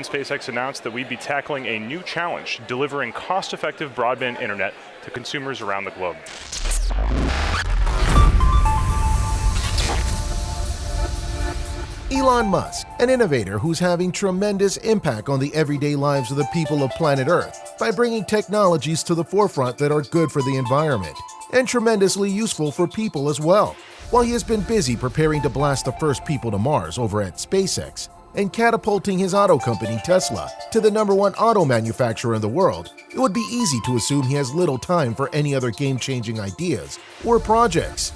SpaceX announced that we'd be tackling a new challenge, delivering cost-effective broadband internet to consumers around the globe. Elon Musk, an innovator who's having tremendous impact on the everyday lives of the people of planet Earth by bringing technologies to the forefront that are good for the environment and tremendously useful for people as well. While he has been busy preparing to blast the first people to Mars over at SpaceX and catapulting his auto company Tesla to the #1 auto manufacturer in the world, it would be easy to assume he has little time for any other game-changing ideas or projects.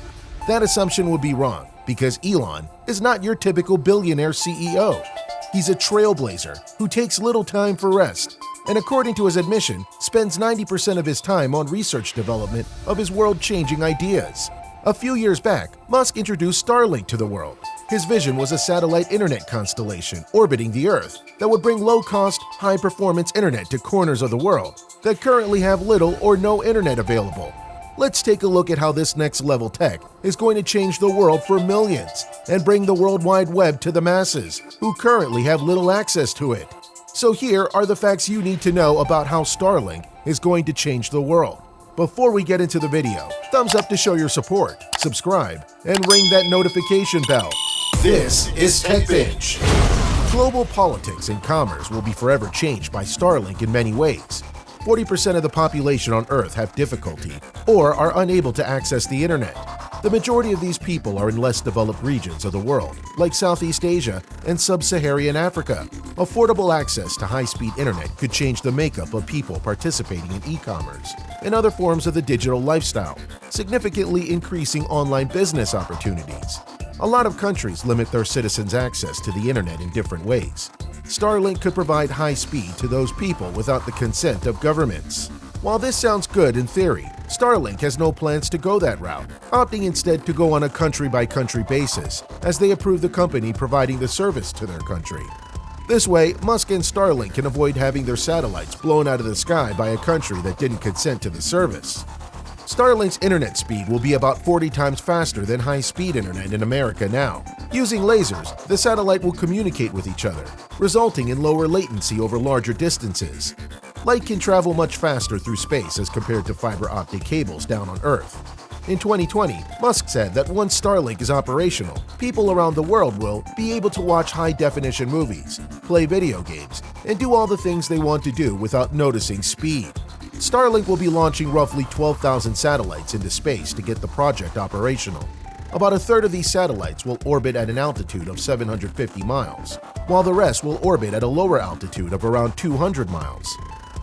That assumption would be wrong, because Elon is not your typical billionaire CEO. He's a trailblazer who takes little time for rest, and according to his admission, spends 90% of his time on research development of his world-changing ideas. A few years back, Musk introduced Starlink to the world. His vision was a satellite internet constellation orbiting the Earth that would bring low-cost, high-performance internet to corners of the world that currently have little or no internet available. Let's take a look at how this next-level tech is going to change the world for millions and bring the World Wide Web to the masses who currently have little access to it. So here are the facts you need to know about how Starlink is going to change the world. Before we get into the video, thumbs up to show your support, subscribe, and ring that notification bell. This is TechBinge. Global politics and commerce will be forever changed by Starlink in many ways. 40% of the population on Earth have difficulty or are unable to access the internet. The majority of these people are in less developed regions of the world, like Southeast Asia and Sub-Saharan Africa. Affordable access to high-speed internet could change the makeup of people participating in e-commerce and other forms of the digital lifestyle, significantly increasing online business opportunities. A lot of countries limit their citizens' access to the internet in different ways. Starlink could provide high speed to those people without the consent of governments. While this sounds good in theory, Starlink has no plans to go that route, opting instead to go on a country-by-country basis as they approve the company providing the service to their country. This way, Musk and Starlink can avoid having their satellites blown out of the sky by a country that didn't consent to the service. Starlink's internet speed will be about 40 times faster than high-speed internet in America now. Using lasers, the satellite will communicate with each other, resulting in lower latency over larger distances. Light can travel much faster through space as compared to fiber optic cables down on Earth. In 2020, Musk said that once Starlink is operational, people around the world will be able to watch high-definition movies, play video games, and do all the things they want to do without noticing speed. Starlink will be launching roughly 12,000 satellites into space to get the project operational. About a third of these satellites will orbit at an altitude of 750 miles, while the rest will orbit at a lower altitude of around 200 miles.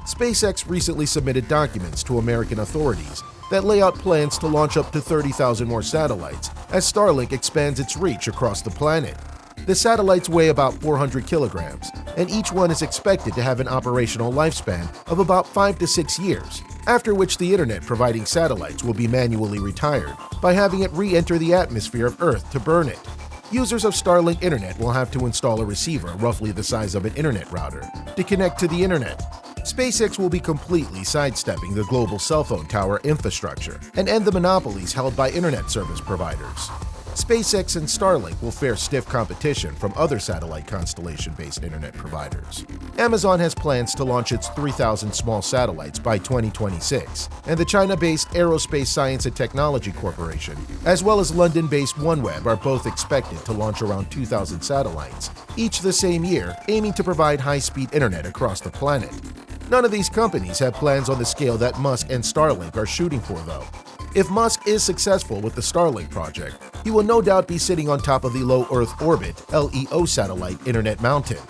SpaceX recently submitted documents to American authorities that lay out plans to launch up to 30,000 more satellites as Starlink expands its reach across the planet. The satellites weigh about 400 kilograms, and each one is expected to have an operational lifespan of about 5 to 6 years, after which the internet-providing satellites will be manually retired by having it re-enter the atmosphere of Earth to burn it. Users of Starlink Internet will have to install a receiver roughly the size of an internet router to connect to the internet. SpaceX will be completely sidestepping the global cell phone tower infrastructure and end the monopolies held by internet service providers. SpaceX and Starlink will face stiff competition from other satellite constellation-based internet providers. Amazon has plans to launch its 3,000 small satellites by 2026, and the China-based Aerospace Science and Technology Corporation, as well as London-based OneWeb, are both expected to launch around 2,000 satellites, each the same year, aiming to provide high-speed internet across the planet. None of these companies have plans on the scale that Musk and Starlink are shooting for, though. If Musk is successful with the Starlink project, he will no doubt be sitting on top of the Low Earth Orbit (LEO) satellite Internet Mountain.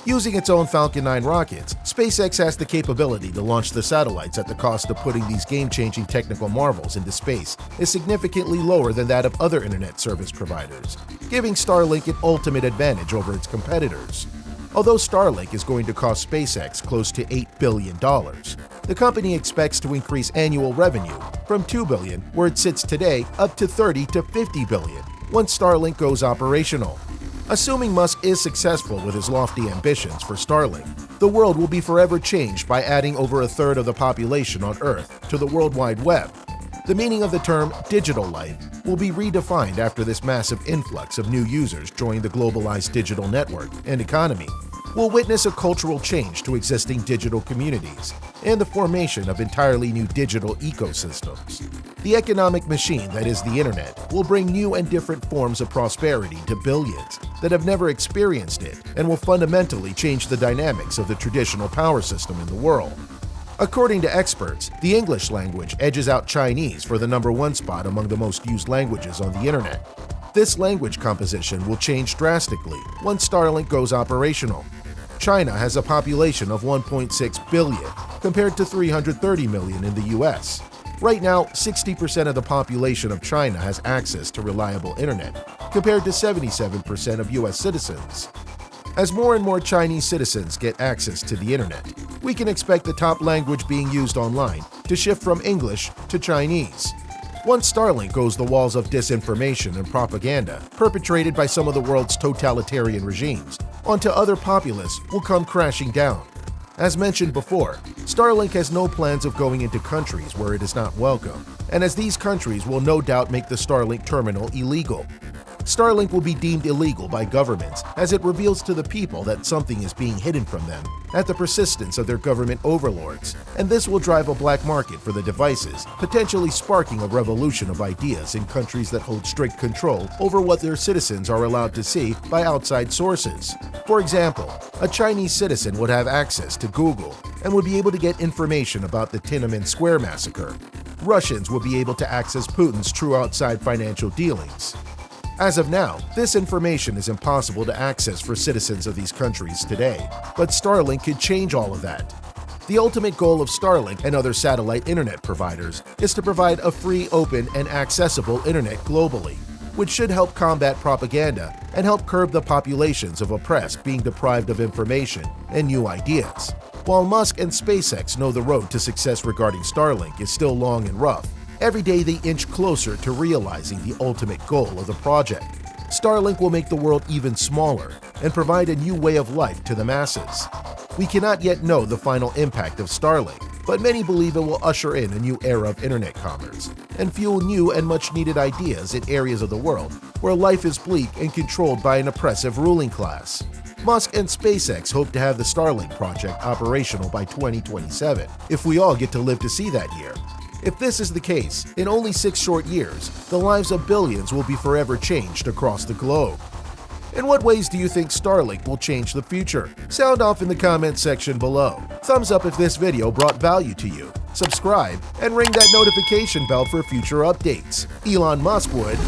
Using its own Falcon 9 rockets, SpaceX has the capability to launch the satellites at the cost of putting these game-changing technical marvels into space is significantly lower than that of other internet service providers, giving Starlink an ultimate advantage over its competitors. Although Starlink is going to cost SpaceX close to $8 billion, the company expects to increase annual revenue from $2 billion, where it sits today, up to $30 to $50 billion once Starlink goes operational. Assuming Musk is successful with his lofty ambitions for Starlink, the world will be forever changed by adding over a third of the population on Earth to the World Wide Web. The meaning of the term digital life will be redefined after this massive influx of new users join the globalized digital network and economy. will witness a cultural change to existing digital communities and the formation of entirely new digital ecosystems. The economic machine that is the internet will bring new and different forms of prosperity to billions that have never experienced it and will fundamentally change the dynamics of the traditional power system in the world. According to experts, the English language edges out Chinese for the #1 spot among the most used languages on the internet. This language composition will change drastically once Starlink goes operational. China has a population of 1.6 billion compared to 330 million in the US. Right now, 60% of the population of China has access to reliable internet, compared to 77% of US citizens. As more and more Chinese citizens get access to the internet, we can expect the top language being used online to shift from English to Chinese. Once Starlink goes the walls of disinformation and propaganda perpetrated by some of the world's totalitarian regimes onto other populace will come crashing down. As mentioned before, Starlink has no plans of going into countries where it is not welcome, and as these countries will no doubt make the Starlink terminal illegal. Starlink will be deemed illegal by governments as it reveals to the people that something is being hidden from them at the persistence of their government overlords, and this will drive a black market for the devices, potentially sparking a revolution of ideas in countries that hold strict control over what their citizens are allowed to see by outside sources. For example, a Chinese citizen would have access to Google and would be able to get information about the Tiananmen Square massacre. Russians will be able to access Putin's true outside financial dealings. As of now, this information is impossible to access for citizens of these countries today, but Starlink could change all of that. The ultimate goal of Starlink and other satellite internet providers is to provide a free, open, and accessible internet globally, which should help combat propaganda and help curb the populations of oppressed being deprived of information and new ideas. While Musk and SpaceX know the road to success regarding Starlink is still long and rough, every day they inch closer to realizing the ultimate goal of the project. Starlink will make the world even smaller and provide a new way of life to the masses. We cannot yet know the final impact of Starlink, but many believe it will usher in a new era of internet commerce and fuel new and much-needed ideas in areas of the world where life is bleak and controlled by an oppressive ruling class. Musk and SpaceX hope to have the Starlink project operational by 2027, if we all get to live to see that year. If this is the case, in only 6 short years, the lives of billions will be forever changed across the globe. In what ways do you think Starlink will change the future? Sound off in the comments section below. Thumbs up if this video brought value to you. Subscribe and ring that notification bell for future updates. Elon Musk would.